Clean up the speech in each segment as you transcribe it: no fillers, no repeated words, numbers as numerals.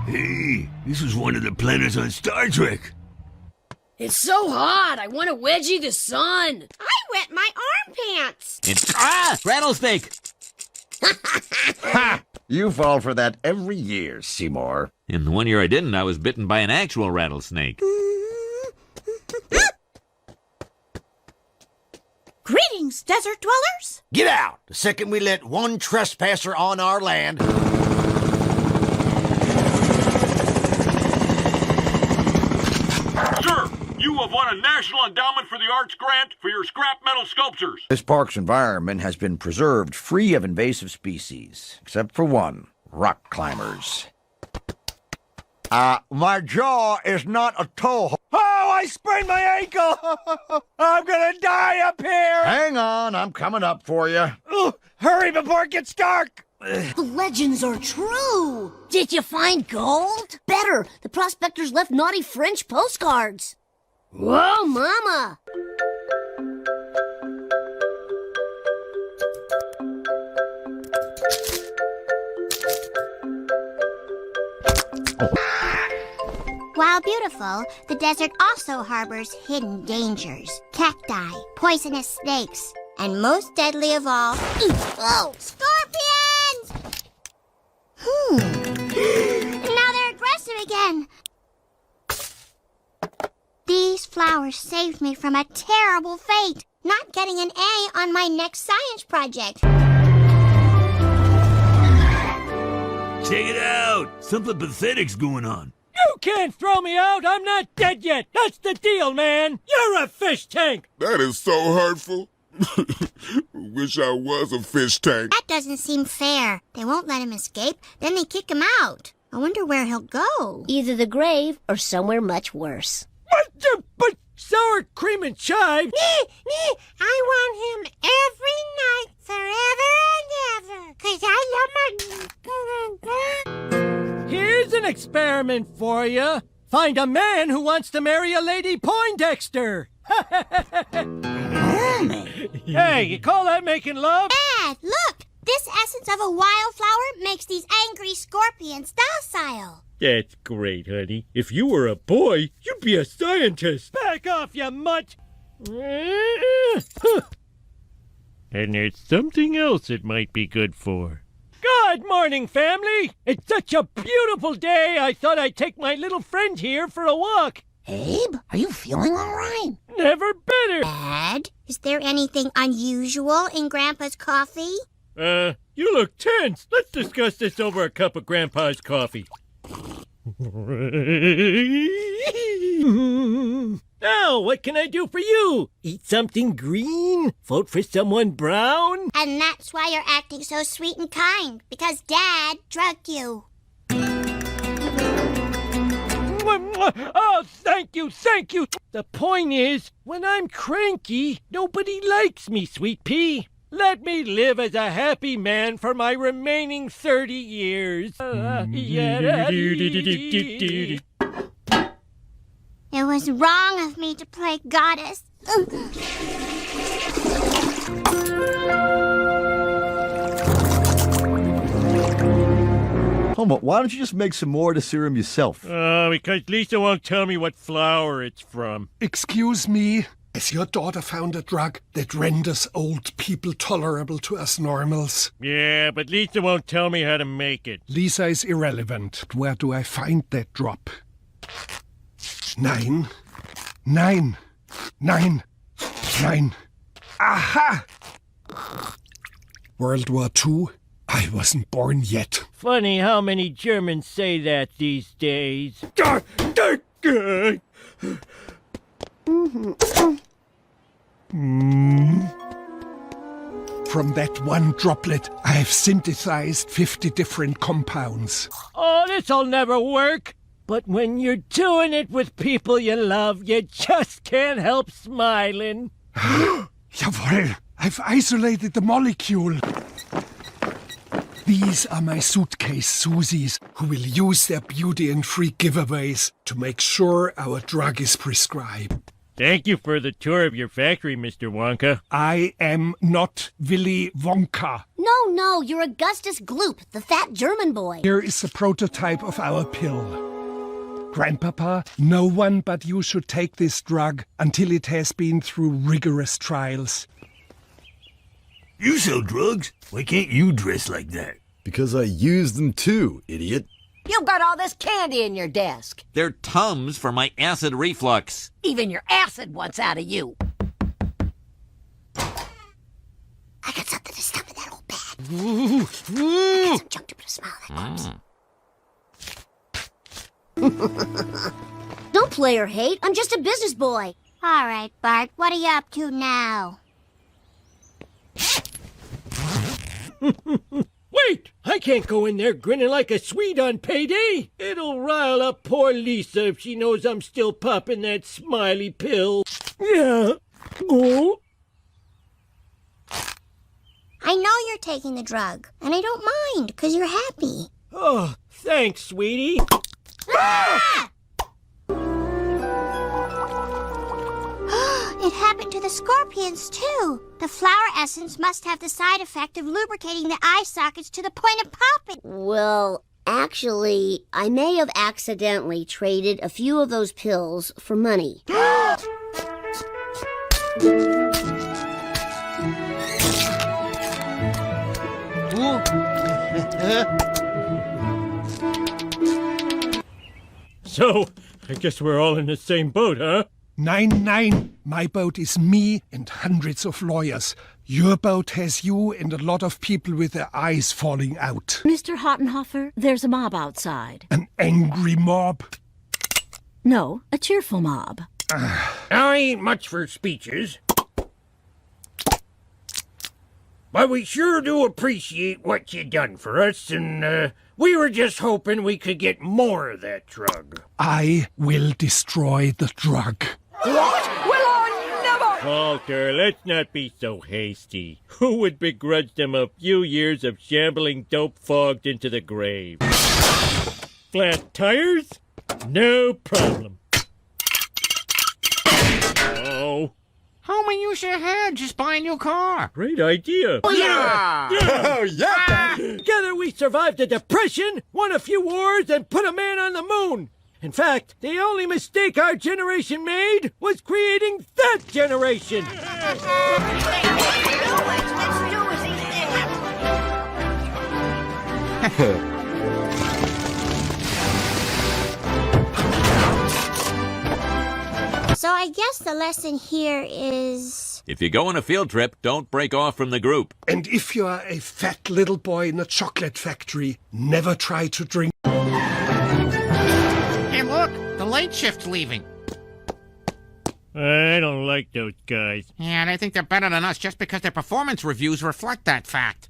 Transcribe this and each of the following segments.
Hey, this was one of the planets on Star Trek. It's so hot, I want to wedgie the sun. I wet my arm pants. Rattlesnake! Ha! You fall for that every year, Seymour. And the one year I didn't, I was bitten by an actual rattlesnake. Greetings, desert dwellers. Get out the second we let one trespasser on our land. Sir, you have won a National Endowment for the Arts grant for your scrap metal sculptures. This park's environment has been preserved free of invasive species, except for one, rock climbers. My jaw is not a toe. Oh, I sprained my ankle! I'm gonna die up here! Hang on, I'm coming up for you. Hurry before it gets dark! The legends are true. Did you find gold? Better, the prospectors left naughty French postcards. Whoa, mama! While beautiful, the desert also harbors hidden dangers. Cacti, poisonous snakes, and most deadly of all, scorpions! Now they're aggressive again. These flowers saved me from a terrible fate, not getting an A on my next science project. Check it out. Something pathetic's going on. You can't throw me out! I'm not dead yet! That's the deal, man! You're a fish tank! That is so hurtful. Wish I was a fish tank. That doesn't seem fair. They won't let him escape, then they kick him out. I wonder where he'll go. Either the grave or somewhere much worse. But sour cream and chive... I want him every night, forever and ever, 'cause I love my... Here's an experiment for you. Find a man who wants to marry a Lady Poindexter. Hey, you call that making love? Dad, look! This essence of a wildflower makes these angry scorpions docile. That's great, honey. If you were a boy, you'd be a scientist. Back off, you mutt! And there's something else it might be good for. Good morning, family! It's such a beautiful day, I thought I'd take my little friend here for a walk. Abe, are you feeling all right? Never better. Dad, is there anything unusual in Grandpa's coffee? You look tense. Let's discuss this over a cup of Grandpa's coffee. Now, what can I do for you? Eat something green? Vote for someone brown? And that's why you're acting so sweet and kind, because Dad drugged you. Oh, thank you, thank you. The point is, when I'm cranky, nobody likes me, Sweet Pea. Let me live as a happy man for my remaining 30 years. It was wrong of me to play goddess. Homer, why don't you just make some more of the serum yourself? Because Lisa won't tell me what flower it's from. Excuse me, has your daughter found a drug that renders old people tolerable to us normals? Yeah, but Lisa won't tell me how to make it. Lisa is irrelevant. Where do I find that drop? 9, 9, 9, 9. Aha! World War II? I wasn't born yet. Funny how many Germans say that these days. From that one droplet, I have synthesized 50 different compounds. Oh, this'll never work. But when you're doing it with people you love, you just can't help smiling. Jawohl, I've isolated the molecule. These are my suitcase Susies who will use their beauty and free giveaways to make sure our drug is prescribed. Thank you for the tour of your factory, Mr. Wonka. I am not Willy Wonka. No, you're Augustus Gloop, the fat German boy. Here is a prototype of our pill. Grandpapa, no one but you should take this drug until it has been through rigorous trials. You sell drugs? Why can't you dress like that? Because I use them too, idiot. You've got all this candy in your desk. They're Tums for my acid reflux. Even your acid wants out of you. I got something to stuff in that old bag. I got some junk to put a smile on that corpse. Don't play or hate. I'm just a business boy. All right, Bart, what are you up to now? Wait! I can't go in there grinning like a Swede on payday. It'll rile up poor Lisa if she knows I'm still popping that smiley pill. Yeah. Oh. I know you're taking the drug, and I don't mind, because you're happy. Oh, thanks, sweetie. Ah! It happened to the scorpions, too. The flower essence must have the side effect of lubricating the eye sockets to the point of popping. Well, actually, I may have accidentally traded a few of those pills for money. So, I guess we're all in the same boat, huh? 9-9. My boat is me and hundreds of lawyers. Your boat has you and a lot of people with their eyes falling out. Mr. Hottenhoffer, there's a mob outside. An angry mob? No, a cheerful mob. I ain't much for speeches. But we sure do appreciate what you done for us, and we were just hoping we could get more of that drug. I will destroy the drug. What? Will I never? Walter, let's not be so hasty. Who would begrudge them a few years of shambling dope fogged into the grave? Flat tires? No problem. Oh. How many use your head? Just buy a new car. Great idea. Oh, yeah. Oh, yeah. Together we survived the Depression, won a few wars, and put a man on the moon. In fact, the only mistake our generation made was creating that generation. So I guess the lesson here is... If you go on a field trip, don't break off from the group. And if you are a fat little boy in a chocolate factory, never try to drink. Hey, look, the late shift's leaving. I don't like those guys. Yeah, they think they're better than us just because their performance reviews reflect that fact.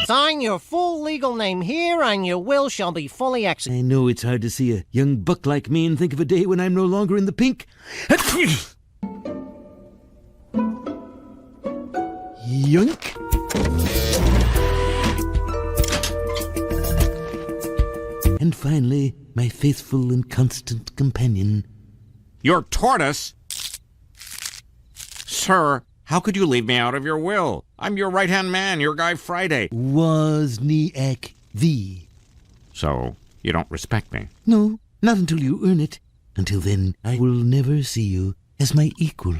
Sign your full legal name here, and your will shall be fully executed. I know it's hard to see a young buck like me and think of a day when I'm no longer in the pink. Yoink. And finally, my faithful and constant companion. Your tortoise? Sir, how could you leave me out of your will? I'm your right-hand man, your Guy Friday. Wozniak thee. So, you don't respect me? No, not until you earn it. Until then, I will never see you as my equal.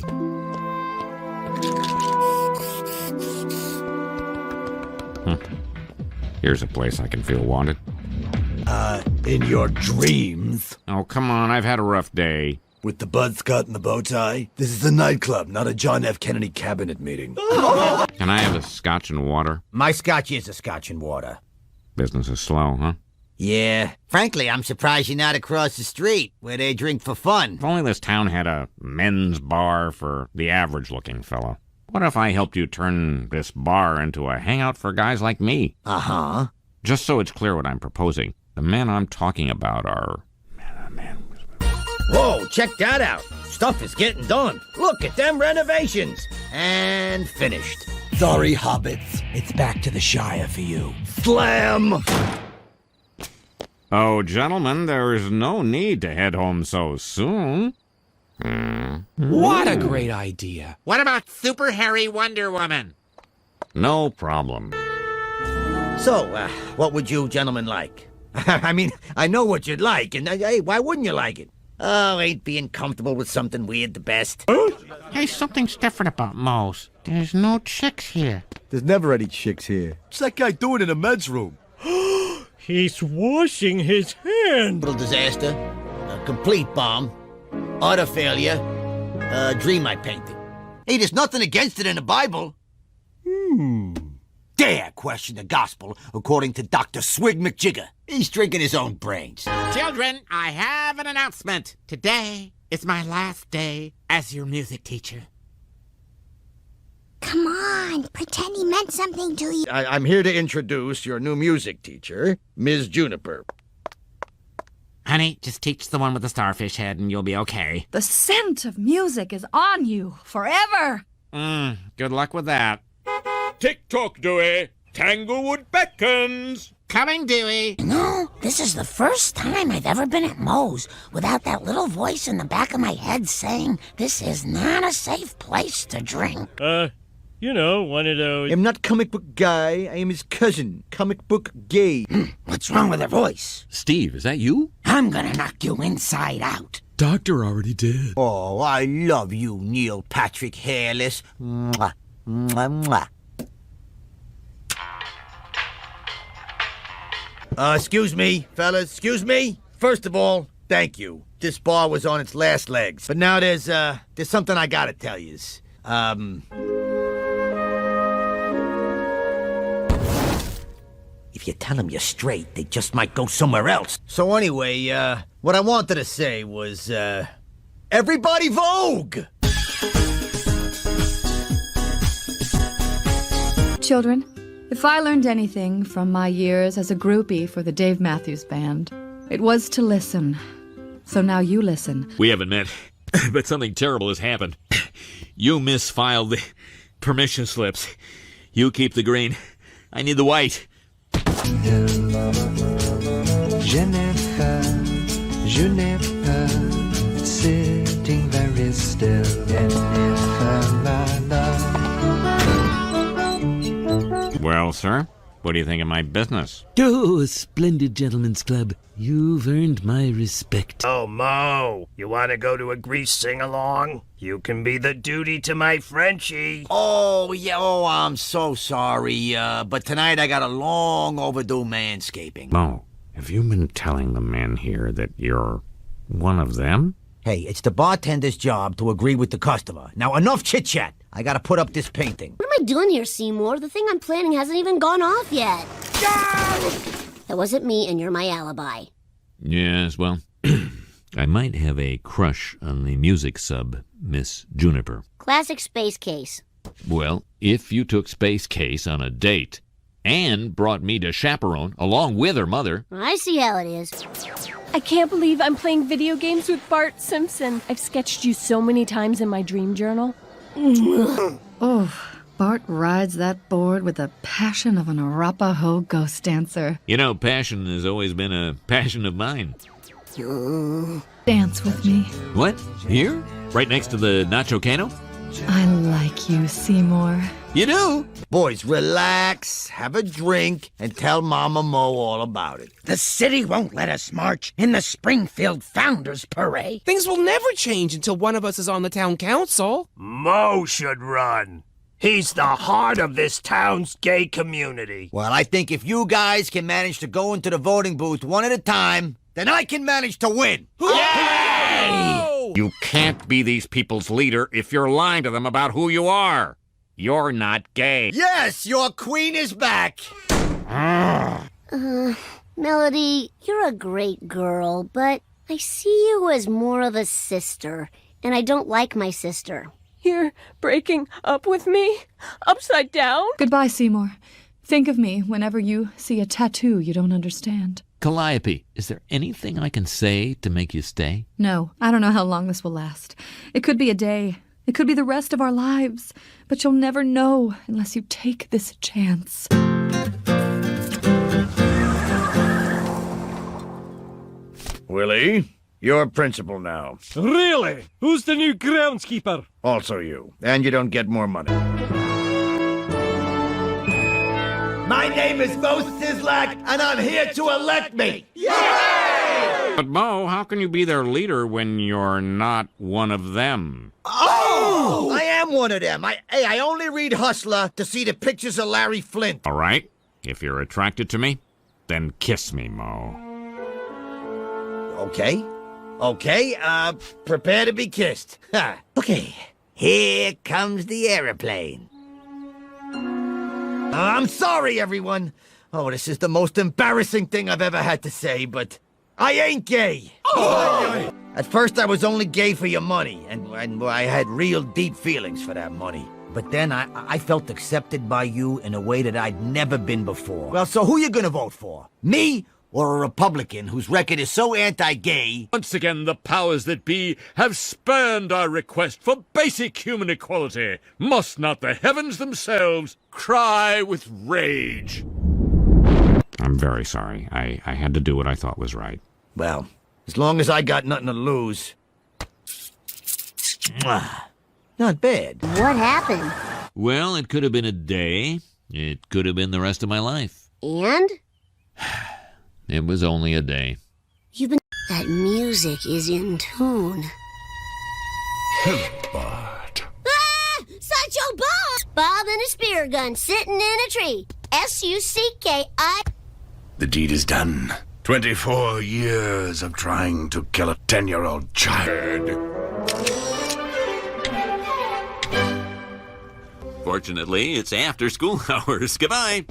Here's a place I can feel wanted. In your dreams. Oh, come on, I've had a rough day. With the buzz cut and the bow tie? This is a nightclub, not a John F. Kennedy cabinet meeting. Can I have a scotch and water? My scotch is a scotch and water. Business is slow, huh? Yeah. Frankly, I'm surprised you're not across the street, where they drink for fun. If only this town had a men's bar for the average-looking fellow. What if I helped you turn this bar into a hangout for guys like me? Uh-huh. Just so it's clear what I'm proposing, the men I'm talking about are... Whoa, check that out. Stuff is getting done. Look at them renovations. And finished. Sorry, hobbits. It's back to the Shire for you. Slam! Oh, gentlemen, there is no need to head home so soon. What a great idea. What about Super Harry Wonder Woman? No problem. So, what would you gentlemen like? I mean, I know what you'd like, and hey, why wouldn't you like it? Oh, ain't being comfortable with something weird the best? Hey, something's different about Moe's. There's no chicks here. There's never any chicks here. What's that guy doing in the men's room? He's washing his hands. Total disaster, a complete bomb, utter failure, a dream I painted. Hey, there's nothing against it in the Bible. Dare question the gospel according to Dr. Swig McJigger. He's drinking his own brains. Children, I have an announcement. Today is my last day as your music teacher. Come on, pretend he meant something to you. I'm here to introduce your new music teacher, Ms. Juniper. Honey, just teach the one with the starfish head and you'll be okay. The scent of music is on you forever. Good luck with that. Tick-tock, Dewey. Tanglewood beckons. Coming, Dewey. You know, this is the first time I've ever been at Moe's without that little voice in the back of my head saying, this is not a safe place to drink. You know, one of those. I'm not comic book guy. I am his cousin, comic book gay. What's wrong with her voice? Steve, is that you? I'm gonna knock you inside out. Doctor already did. Oh, I love you, Neil Patrick Hairless. Mwah, mwah, mwah. Excuse me, fellas, excuse me. First of all, thank you. This bar was on its last legs. But now there's something I gotta tell yous. If you tell them you're straight, they just might go somewhere else. So anyway, what I wanted to say was, everybody Vogue! Children, if I learned anything from my years as a groupie for the Dave Matthews Band, it was to listen. So now you listen. We haven't met, but something terrible has happened. You misfiled the permission slips. You keep the green. I need the white. Jennifer, sitting very still, Jennifer, my love. Well, sir, what do you think of my business? Oh, a splendid gentleman's club. You've earned my respect. Oh, Mo, you want to go to a Grease sing-along? You can be the duty to my Frenchie. Oh, yeah, I'm so sorry, but tonight I got a long overdue manscaping. Mo, have you been telling the men here that you're one of them? Hey, it's the bartender's job to agree with the customer. Now, enough chit-chat. I gotta put up this painting. What am I doing here, Seymour? The thing I'm planning hasn't even gone off yet. That wasn't me, and you're my alibi. Yes, well, I might have a crush on the music sub, Miss Juniper. Classic space case. Well, if you took Space Case on a date and brought me to chaperone along with her mother... I see how it is. I can't believe I'm playing video games with Bart Simpson. I've sketched you so many times in my dream journal. Oh, Bart rides that board with the passion of an Arapaho ghost dancer. You know, passion has always been a passion of mine. Dance with me. What? Here? Right next to the Nacho Cano? I like you, Seymour. You do? Boys, relax, have a drink, and tell Mama Mo all about it. The city won't let us march in the Springfield Founders Parade. Things will never change until one of us is on the town council. Mo should run. He's the heart of this town's gay community. Well, I think if you guys can manage to go into the voting booth one at a time, then I can manage to win. Yay! You can't be these people's leader if you're lying to them about who you are. You're not gay. Yes, your queen is back. Melody, you're a great girl, but I see you as more of a sister, and I don't like my sister. You're breaking up with me? Upside down? Goodbye, Seymour. Think of me whenever you see a tattoo you don't understand. Calliope, is there anything I can say to make you stay? No, I don't know how long this will last. It could be a day. It could be the rest of our lives. But you'll never know unless you take this chance. Willie, you're principal now. Really? Who's the new groundskeeper? Also you. And you don't get more money. My name is Mo Sislak, and I'm here to elect me. But Mo, how can you be their leader when you're not one of them? Oh! I am one of them. I only read Hustler to see the pictures of Larry Flint. All right. If you're attracted to me, then kiss me, Mo. Okay. Prepare to be kissed. Okay. Here comes the airplane. I'm sorry, everyone. Oh, this is the most embarrassing thing I've ever had to say, but I ain't gay. Oh! At first, I was only gay for your money, and I had real deep feelings for that money. But then I felt accepted by you in a way that I'd never been before. Well, so who you gonna vote for? Me or a Republican whose record is so anti-gay? Once again, the powers that be have spurned our request for basic human equality. Must not the heavens themselves cry with rage? I'm very sorry. I had to do what I thought was right. Well, as long as I got nothing to lose. Not bad. What happened? Well, it could have been a day. It could have been the rest of my life. And? It was only a day. That music is in tune. Bart. Ah! Sideshow Bob! Bob and a spear gun sitting in a tree. S-U-C-K-I... The deed is done. 24 years of trying to kill a 10-year-old child. Fortunately, it's after school hours. Goodbye.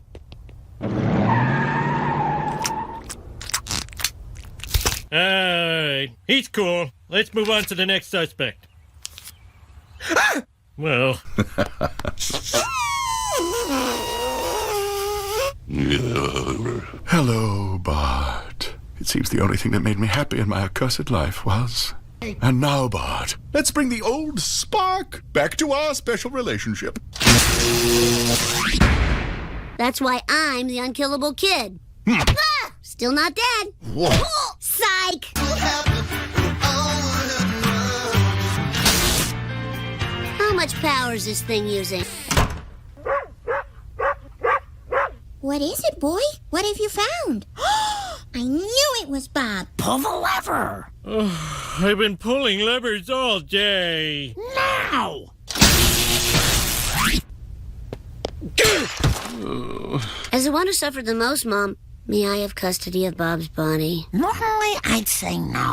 Alright, he's cool. Let's move on to the next suspect. Well... Hello, Bart. It seems the only thing that made me happy in my accursed life was... And now, Bart, let's bring the old spark back to our special relationship. That's why I'm the unkillable kid. Ah! Still not dead. Whoa. Psych! How much power is this thing using? What is it, boy? What have you found? I knew it was Bob. Pull the lever. Oh, I've been pulling levers all day. Now! As the one who suffered the most, Mom, may I have custody of Bob's body? Normally, I'd say no.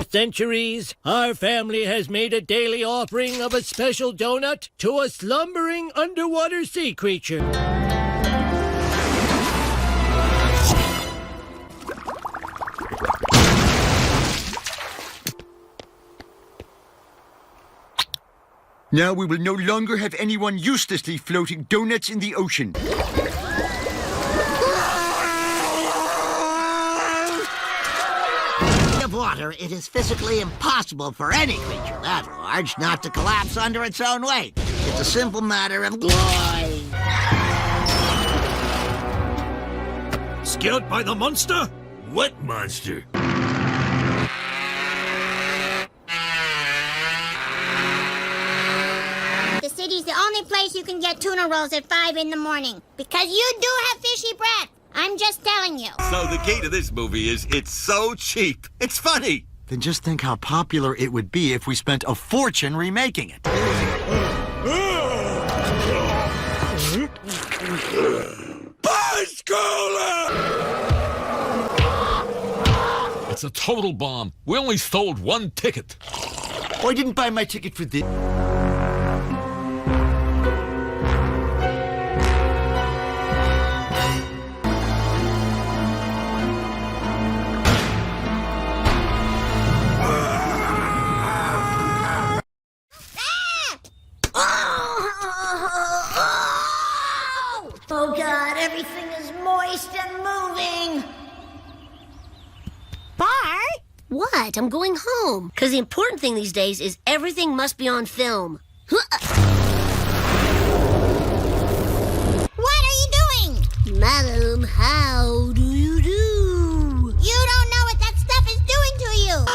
Centuries, our family has made a daily offering of a special donut to a slumbering underwater sea creature. Now we will no longer have anyone uselessly floating donuts in the ocean. Of water, it is physically impossible for any creature that large not to collapse under its own weight. It's a simple matter of glide. Scared by the monster? What monster? The city's the only place you can get tuna rolls at 5 in the morning. Because you do have fishy breath. I'm just telling you. So the key to this movie is it's so cheap. It's funny. Then just think how popular it would be if we spent a fortune remaking it. It's a total bomb. We only sold one ticket. Oh, I didn't buy my ticket for this. Oh, God, everything is moist and moving. What? I'm going home. Because the important thing these days is everything must be on film. What are you doing? Madam, how do you do? You don't know what that stuff is doing to you.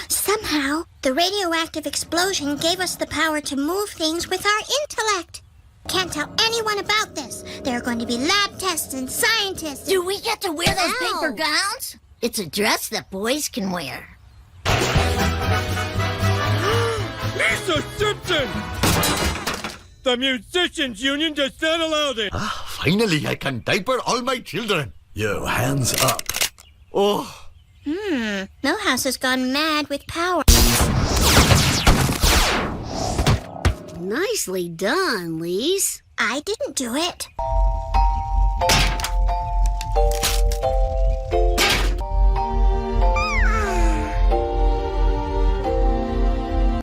Somehow, the radioactive explosion gave us the power to move things with our intellect. Can't tell anyone about this. There are going to be lab tests and scientists. Do we get to wear those Ow. paper gowns? It's a dress that boys can wear. Lisa Simpson! The Musicians Union does not allow this. Finally, I can diaper all my children. Yo, hands up. Oh. Millhouse has gone mad with power. Nicely done, Lise. I didn't do it.